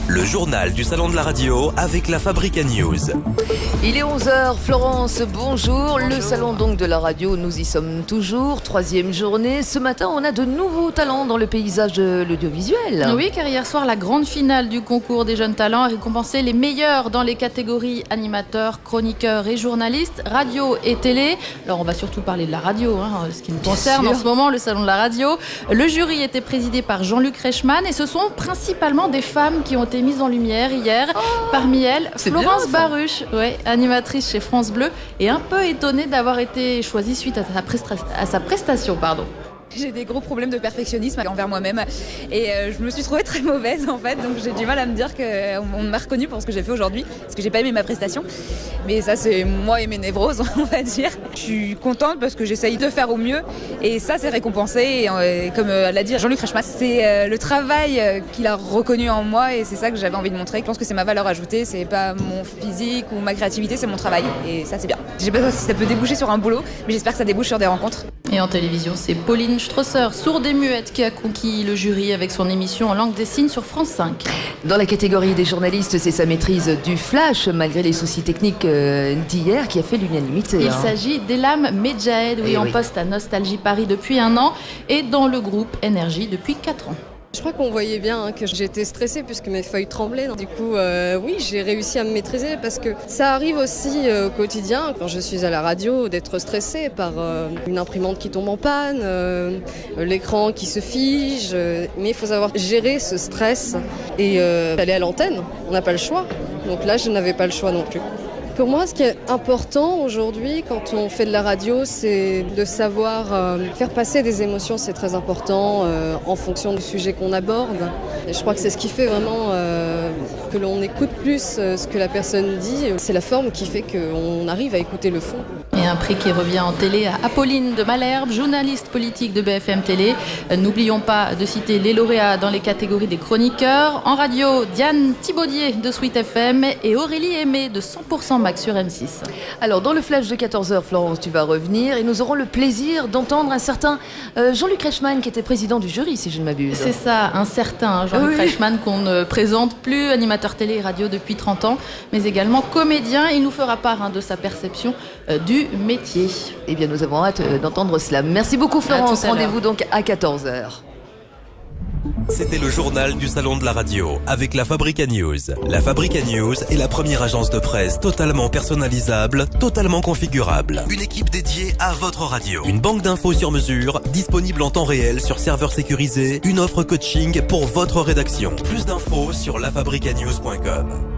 Le journal du Salon de la Radio avec la Fabrica News. Il est 11h, Florence, bonjour. Le Salon donc de la Radio, nous y sommes toujours, 3e journée. Ce matin, on a de nouveaux talents dans le paysage de l'audiovisuel. Oui, car hier soir, la grande finale du concours des jeunes talents a récompensé les meilleurs dans les catégories animateurs, chroniqueurs et journalistes, radio et télé. Alors, on va surtout parler de la radio, ce qui nous concerne en ce moment, le Salon de la Radio. Le jury était présidé par Jean-Luc Reichmann et ce sont principalement des femmes qui ont été mises en lumière hier. Parmi elles, Florence Baruch, animatrice chez France Bleu, est un peu étonnée d'avoir été choisie suite à sa prestation. J'ai des gros problèmes de perfectionnisme envers moi-même et je me suis trouvée très mauvaise en fait, donc j'ai du mal à me dire qu'on m'a reconnue pour ce que j'ai fait aujourd'hui, parce que j'ai pas aimé ma prestation. Mais ça, c'est moi et mes névroses, on va dire. Je suis contente parce que j'essaye de faire au mieux et ça, c'est récompensé. Et comme l'a dit Jean-Luc Reichmann, c'est le travail qu'il a reconnu en moi et c'est ça que j'avais envie de montrer. Je pense que c'est ma valeur ajoutée, c'est pas mon physique ou ma créativité, c'est mon travail et ça, c'est bien. Je sais pas si ça peut déboucher sur un boulot, mais j'espère que ça débouche sur des rencontres. Et en télévision, c'est Pauline Strosser, sourde et muette, qui a conquis le jury avec son émission en langue des signes sur France 5. Dans la catégorie des journalistes, c'est sa maîtrise du flash, malgré les soucis techniques d'hier, qui a fait l'unanimité. Il s'agit d'Elam Medjahed, en poste à Nostalgie Paris depuis 1 an et dans le groupe Énergie depuis 4 ans. Je crois qu'on voyait bien que j'étais stressée puisque mes feuilles tremblaient. Du coup, oui, j'ai réussi à me maîtriser parce que ça arrive aussi au quotidien, quand je suis à la radio, d'être stressée par une imprimante qui tombe en panne, l'écran qui se fige. Mais il faut savoir gérer ce stress et aller à l'antenne. On n'a pas le choix. Donc là, je n'avais pas le choix non plus. Pour moi, ce qui est important aujourd'hui, quand on fait de la radio, c'est de savoir faire passer des émotions. C'est très important en fonction du sujet qu'on aborde. Et je crois que c'est ce qui fait vraiment que l'on écoute plus ce que la personne dit. C'est la forme qui fait qu'on arrive à écouter le fond. Et un prix qui revient en télé à Apolline de Malherbe, journaliste politique de BFM Télé. N'oublions pas de citer les lauréats dans les catégories des chroniqueurs. En radio, Diane Thibaudier de Sweet FM et Aurélie Aimé de 100% Max sur M6. Alors, dans le flash de 14h, Florence, tu vas revenir et nous aurons le plaisir d'entendre un certain Jean-Luc Reichmann qui était président du jury, si je ne m'abuse. C'est ça, un certain Jean-Luc Reichmann qu'on ne présente plus, animateur télé et radio depuis 30 ans, mais également comédien. Il nous fera part de sa perception du métier. Eh bien, nous avons hâte d'entendre cela. Merci beaucoup, Florence. Rendez-vous donc à 14h. C'était le journal du Salon de la Radio avec la Fabrica News. La Fabrica News est la première agence de presse totalement personnalisable, totalement configurable. Une équipe dédiée à votre radio. Une banque d'infos sur mesure, disponible en temps réel sur serveur sécurisé. Une offre coaching pour votre rédaction. Plus d'infos sur lafabricanews.com.